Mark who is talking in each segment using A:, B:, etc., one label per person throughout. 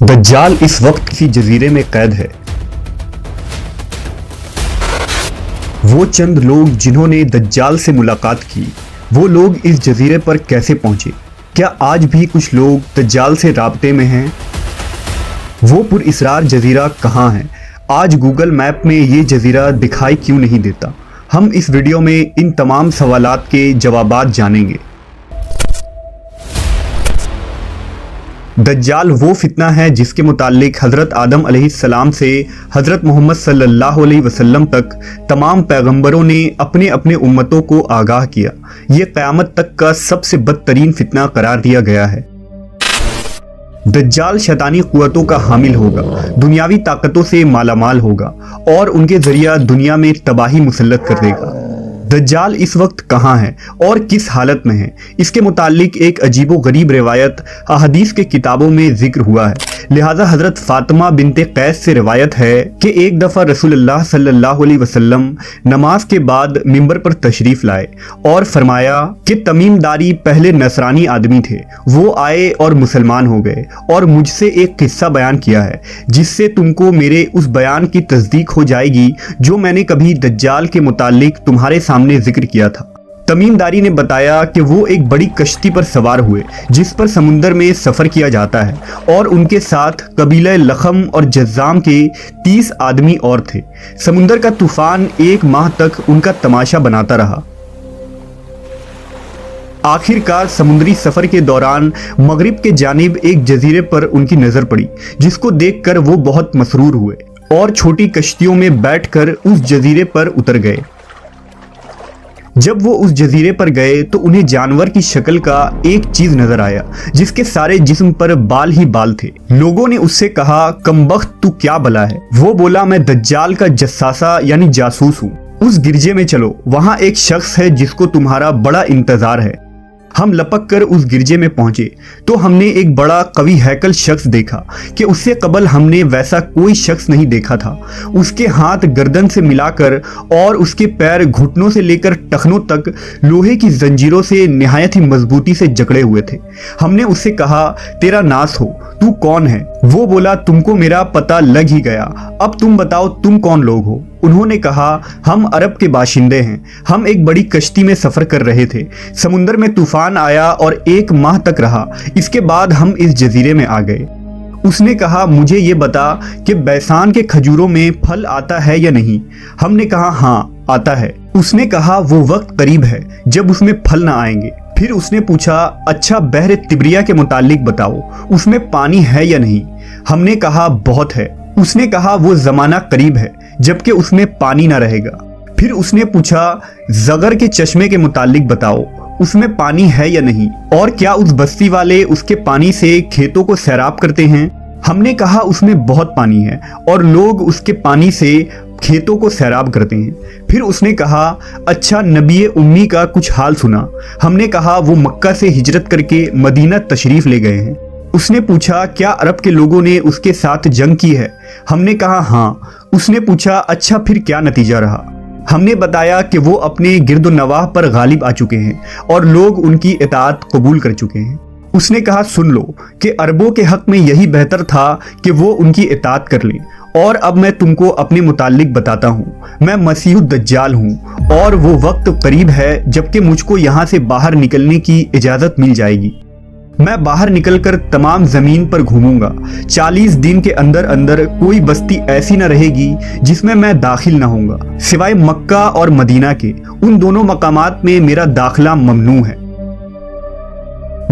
A: दज्जाल इस वक्त किसी जजीरे में कैद है। वो चंद लोग जिन्होंने दज्जाल से मुलाकात की, वो लोग इस जजीरे पर कैसे पहुंचे? क्या आज भी कुछ लोग दज्जाल से राब्ते में हैं? वो पुरअसरार जजीरा कहाँ है? आज गूगल मैप में ये जजीरा दिखाई क्यों नहीं देता? हम इस वीडियो में इन तमाम सवालात के जवाबात जानेंगे। दज्जाल वो फितना है जिसके मुतालिक हज़रत आदम अलैहिस्सलाम से हज़रत मोहम्मद सल्लल्लाहु अलैहि वसल्लम तक तमाम पैगंबरों ने अपने अपने उम्मतों को आगाह किया। ये क़यामत तक का सबसे बदतरीन फितना करार दिया गया है। दज्जाल शैतानी क़ुव्वतों का हामिल होगा, दुनियावी ताकतों से मालामाल होगा और उनके ज़रिया दुनिया में तबाही मुसल्लत कर देगा। दज्जाल इस वक्त कहाँ है और किस हालत में है? इसके मुतालिक एक अजीबो गरीब रिवायत अहदीस के किताबों में जिक्र हुआ है। लिहाजा हज़रत फ़ातिमा बिनते कैस से रिवायत है कि एक दफ़ा रसूलुल्लाह सल्लल्लाहु अलैहि वसल्लम नमाज के बाद मिंबर पर तशरीफ़ लाए और फरमाया कि तमीमदारी पहले नसरानी आदमी थे, वो आए और मुसलमान हो गए और मुझसे एक किस्सा बयान किया है जिससे तुमको मेरे उस बयान की तस्दीक हो जाएगी जो मैंने कभी दज्जाल के मुतालिक तुम्हारे सामने जिक्र किया था। तमीमदारी ने बताया कि वो एक बड़ी कश्ती पर सवार हुए जिस पर समुंदर में सफ़र किया जाता है और उनके साथ कबीला लखम और जज़्ज़ाम के 30 आदमी और थे। समुंदर का तूफान 1 माह तक उनका तमाशा बनाता रहा। आखिरकार समुद्री सफ़र के दौरान मगरिब के जानिब एक जजीरे पर उनकी नज़र पड़ी जिसको देखकर वो बहुत मसरूर हुए और छोटी कश्तियों में बैठकर उस जजीरे पर उतर गए। जब वो उस जजीरे पर गए तो उन्हें जानवर की शक्ल का एक चीज नजर आया जिसके सारे जिस्म पर बाल ही बाल थे। लोगों ने उससे कहा, कमबख्त तू क्या बला है? वो बोला, मैं दज्जाल का जस्सासा यानी जासूस हूँ। उस गिरजे में चलो, वहाँ एक शख्स है जिसको तुम्हारा बड़ा इंतजार है। हम लपक कर उस गिरजे में पहुंचे तो हमने एक बड़ा कवि हैकल शख्स देखा कि उससे कबल हमने वैसा कोई शख्स नहीं देखा था। उसके हाथ गर्दन से मिलाकर और उसके पैर घुटनों से लेकर टखनों तक लोहे की जंजीरों से निहायत ही मजबूती से जकड़े हुए थे। हमने उससे कहा, तेरा नास हो, तू कौन है? वो बोला, तुमको मेरा पता लग ही गया, अब तुम बताओ तुम कौन लोग हो? उन्होंने कहा, हम अरब के बाशिंदे हैं। हम एक बड़ी कश्ती में सफ़र कर रहे थे, समुंदर में तूफान आया और 1 माह तक रहा। इसके बाद हम इस जजीरे में आ गए। उसने कहा, मुझे ये बता कि बैसान के खजूरों में फल आता है या नहीं? हमने कहा, हाँ आता है। उसने कहा, वो वक्त करीब है जब उसमें फल ना आएंगे। फिर उसने पूछा, अच्छा बहर तिब्रिया के मुतालिक बताओ, उसमें पानी है या नहीं? हमने कहा, बहुत है। उसने कहा, वो ज़माना करीब है जबकि उसमें पानी ना रहेगा। फिर उसने पूछा, ज़गर के चश्मे के मुतालिक बताओ, उसमें पानी है या नहीं? और क्या उस बस्ती वाले उसके पानी से खेतों को सैराब करते हैं? हमने कहा, उसमें बहुत पानी है और लोग उसके पानी से खेतों को सैराब करते हैं। फिर उसने कहा, अच्छा नबी उम्मी का कुछ हाल सुना? हमने कहा, वो मक्का से हिजरत करके मदीना तशरीफ़ ले गए हैं। उसने पूछा, क्या अरब के लोगों ने उसके साथ जंग की है? हमने कहा, हाँ। उसने पूछा, अच्छा फिर क्या नतीजा रहा? हमने बताया कि वो अपने गिरदो नवाह पर गालिब आ चुके हैं और लोग उनकी इताअत कबूल कर चुके हैं। उसने कहा, सुन लो कि अरबों के हक़ में यही बेहतर था कि वो उनकी इताअत कर लें। और अब मैं तुमको अपने मुतालिक बताता हूँ, मैं मसीह दज्जाल हूँ और वो वक्त करीब है जबकि मुझको यहाँ से बाहर निकलने की इजाज़त मिल जाएगी। मैं बाहर निकलकर तमाम ज़मीन पर घूमूंगा। 40 दिन के अंदर अंदर कोई बस्ती ऐसी न रहेगी जिसमें मैं दाखिल न होऊंगा, सिवाय मक्का और मदीना के। उन दोनों मकामात में मेरा दाखिला ममनू है।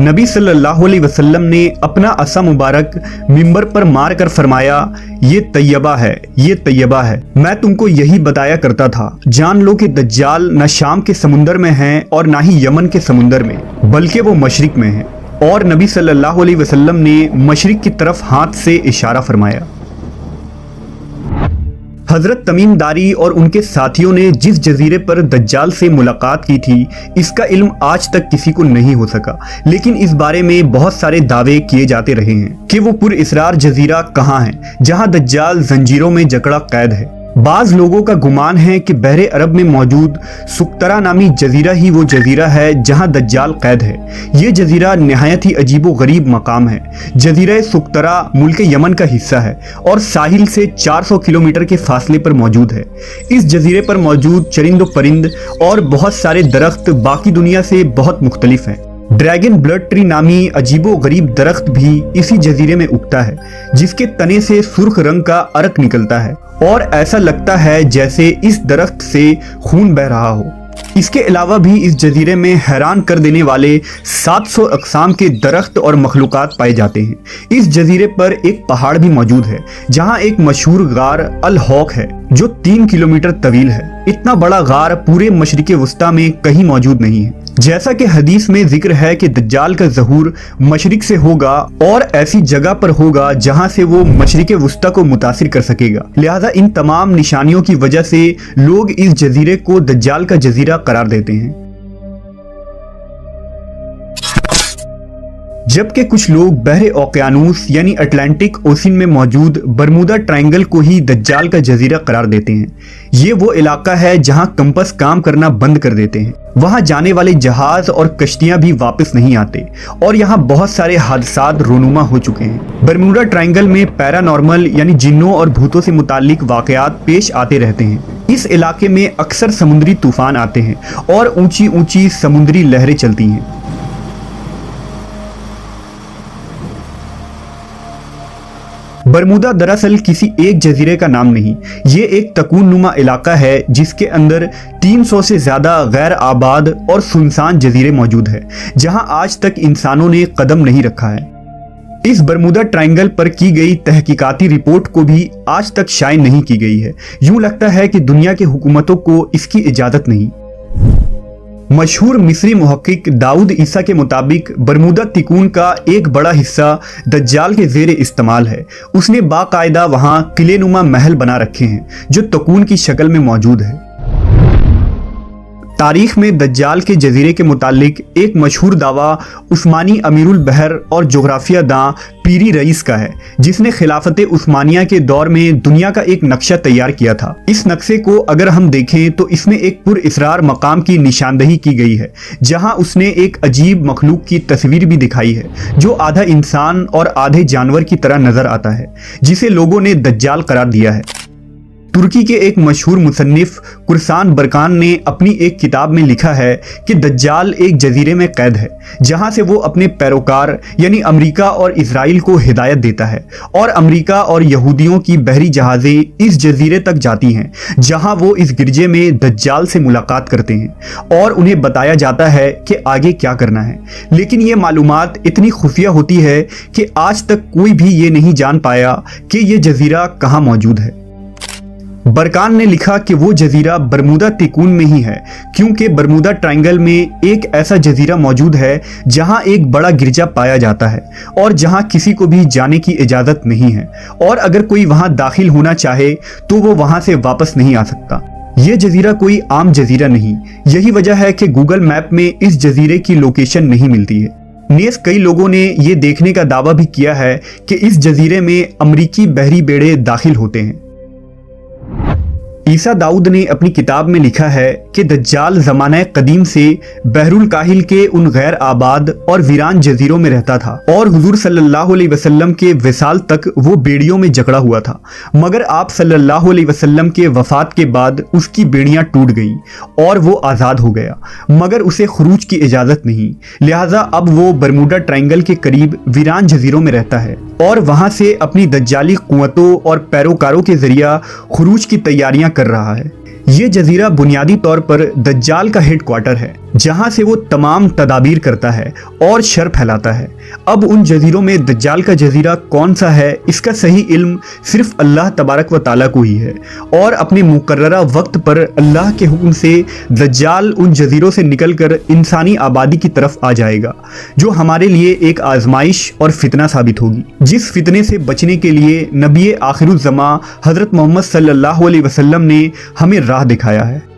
A: नबी सल्लल्लाहु अलैहि वसल्लम ने अपना असा मुबारक मिंबर पर मार कर फरमाया, ये तैयबा है, ये तैयबा है। मैं तुमको यही बताया करता था। जान लो कि दज्जाल न शाम के समुंदर में है और ना ही यमन के समुंदर में, बल्कि वो मशरिक में है। और नबी सल्लल्लाहु अलैहि वसल्लम ने मशरिक की तरफ हाथ से इशारा फरमाया। हज़रत तमीमदारी और उनके साथियों ने जिस जजीरे पर दज्जाल से मुलाकात की थी, इसका इल्म आज तक किसी को नहीं हो सका, लेकिन इस बारे में बहुत सारे दावे किए जाते रहे हैं कि वो पुरअसरार जजीरा कहाँ है जहाँ दज्जाल जंजीरों में जकड़ा कैद है। बाज लोगों का गुमान है कि बहरे अरब में मौजूद सुकतरा नामी जजीरा ही वो जजीरा है जहां दज्जाल कैद है। ये जजीरा नहायत ही अजीबो गरीब मकाम है। जजीरा सुकतरा मुल्क यमन का हिस्सा है और साहिल से 400 किलोमीटर के फासले पर मौजूद है। इस जजीरे पर मौजूद चरिंद परिंद और बहुत सारे दरख्त बाकी दुनिया से बहुत मुख्तलिफ हैं। ड्रैगन ब्लड ट्री नामी अजीबो गरीब दरख्त भी इसी जजीरे में उगता है, जिसके तने से सुर्ख रंग का अर्क निकलता है और ऐसा लगता है जैसे इस दरख्त से खून बह रहा हो। इसके अलावा भी इस जजीरे में हैरान कर देने वाले 700 अक़साम के दरख्त और मखलूक़ात पाए जाते हैं। इस जजीरे पर एक पहाड़ भी मौजूद है जहां एक मशहूर गार अल हौक है जो 3 किलोमीटर तवील है। इतना बड़ा गार पूरे मशरिक़े वस्ता में कहीं मौजूद नहीं है। जैसा कि हदीस में जिक्र है कि दज्जाल का ज़हूर मशरिक से होगा और ऐसी जगह पर होगा जहां से वो मशरिक़े वस्ता को मुतासिर कर सकेगा। लिहाजा इन तमाम निशानियों की वजह से लोग इस जजीरे को दज्जाल का जजीरा करार देते हैं। जबकि कुछ लोग बहरे ओकियानूस यानी अटलांटिक ओशन में मौजूद बरमूदा ट्रायंगल को ही दज्जाल का जजीरा करार देते हैं। ये वो इलाका है जहां कंपस काम करना बंद कर देते हैं। वहां जाने वाले जहाज और कश्तियां भी वापस नहीं आते और यहाँ बहुत सारे हादसात रोनुमा हो चुके हैं। बरमूडा ट्रायंगल में पैरानॉर्मल यानी जिन्नों और भूतों से मुताल्लिक वाकयात पेश आते रहते हैं। इस इलाके में अक्सर समुद्री तूफान आते हैं और ऊंची ऊंची समुद्री लहरें चलती हैं। बरमूदा दरअसल किसी एक जजीरे का नाम नहीं, ये एक तकून नुमा इलाका है जिसके अंदर 300 से ज़्यादा गैर आबाद और सुनसान जजीरे मौजूद है जहां आज तक इंसानों ने कदम नहीं रखा है। इस बरमूदा ट्रायंगल पर की गई तहकीकाती रिपोर्ट को भी आज तक शाये नहीं की गई है। यूं लगता है कि दुनिया की हुकूमतों को इसकी इजाज़त नहीं। मशहूर मिस्री मुहक्किक दाऊद ईसा के मुताबिक बरमूदा तिकून का एक बड़ा हिस्सा दज्जाल के ज़ेरे इस्तेमाल है। उसने बाकायदा वहाँ किलेनुमा महल बना रखे हैं जो तकून की शक्ल में मौजूद है। तारीख में दज्जाल के जजीरे के मुतालिक एक मशहूर दावा उस्मानी अमीरुल बहर और जोग्राफिया दां पीरी रईस का है, जिसने खिलाफत उस्मानिया के दौर में दुनिया का एक नक्शा तैयार किया था। इस नक्शे को अगर हम देखें तो इसमें एक पुरइसरार मकाम की निशानदही की गई है जहां उसने एक अजीब मखलूक की तस्वीर भी दिखाई है जो आधा इंसान और आधे जानवर की तरह नजर आता है, जिसे लोगों ने दज्जाल करार दिया है। तुर्की के एक मशहूर मुसन्निफ कुरसान बरकान ने अपनी एक किताब में लिखा है कि दज्जाल एक जजीरे में कैद है जहां से वो अपने पैरोकार यानी अमेरिका और इजराइल को हिदायत देता है और अमेरिका और यहूदियों की बहरी जहाज़ें इस जजीरे तक जाती हैं जहां वो इस गिरजे में दज्जाल से मुलाकात करते हैं और उन्हें बताया जाता है कि आगे क्या करना है। लेकिन ये मालूमात इतनी खुफिया होती है कि आज तक कोई भी ये नहीं जान पाया कि ये जजीरा कहाँ मौजूद है। बरकान ने लिखा कि वो जजीरा बरमूदा तिकून में ही है क्योंकि बरमूदा ट्रायंगल में एक ऐसा जजीरा मौजूद है जहां एक बड़ा गिरजा पाया जाता है और जहां किसी को भी जाने की इजाज़त नहीं है और अगर कोई वहां दाखिल होना चाहे तो वो वहां से वापस नहीं आ सकता। ये जजीरा कोई आम जजीरा नहीं। यही वजह है कि गूगल मैप में इस जजीरे की लोकेशन नहीं मिलती है। नेस कई लोगों ने ये देखने का दावा भी किया है कि इस जजीरे में अमरीकी बहरी बेड़े दाखिल होते हैं। ईसा दाऊद ने अपनी किताब में लिखा है कि दज्जाल ज़माने कदीम से बहरुल काहिल के उन गैर आबाद और वीरान जजीरों में रहता था और हुजूर सल्लल्लाहु अलैहि वसल्लम के विसाल तक वो बेड़ियों में जकड़ा हुआ था, मगर आप सल्लल्लाहु अलैहि वसल्लम के वफात के बाद उसकी बेड़ियां टूट गईं और वो आज़ाद हो गया, मगर उसे खुरूज की इजाज़त नहीं। लिहाजा अब वो बरमूडा ट्रायंगल के करीब वीरान जजीरों में रहता है और वहाँ से अपनी दज्जाली कुव्वतों और पैरोकारों के जरिया खुरूज की तैयारियां कर रहा है। ये जजीरा बुनियादी तौर पर दज्जाल का हेड क्वार्टर है जहां से वो तमाम तदाबीर करता है और शर फैलाता है। अब उन जजीरों में दज्जाल का जजीरा कौन सा है इसका सही इल्म सिर्फ अल्लाह तबारक व ताला को ही है और अपने मुकर्ररा वक्त पर अल्लाह के हुक्म से दज्जाल उन जजीरों से निकलकर इंसानी आबादी की तरफ आ जाएगा जो हमारे लिए एक आजमाइश और फितना साबित होगी, जिस फितने से बचने के लिए नबी आखिरुज़्ज़मा हज़रत मोहम्मद सल्लल्लाहु अलैहि वसल्लम ने हमें राह दिखाया है।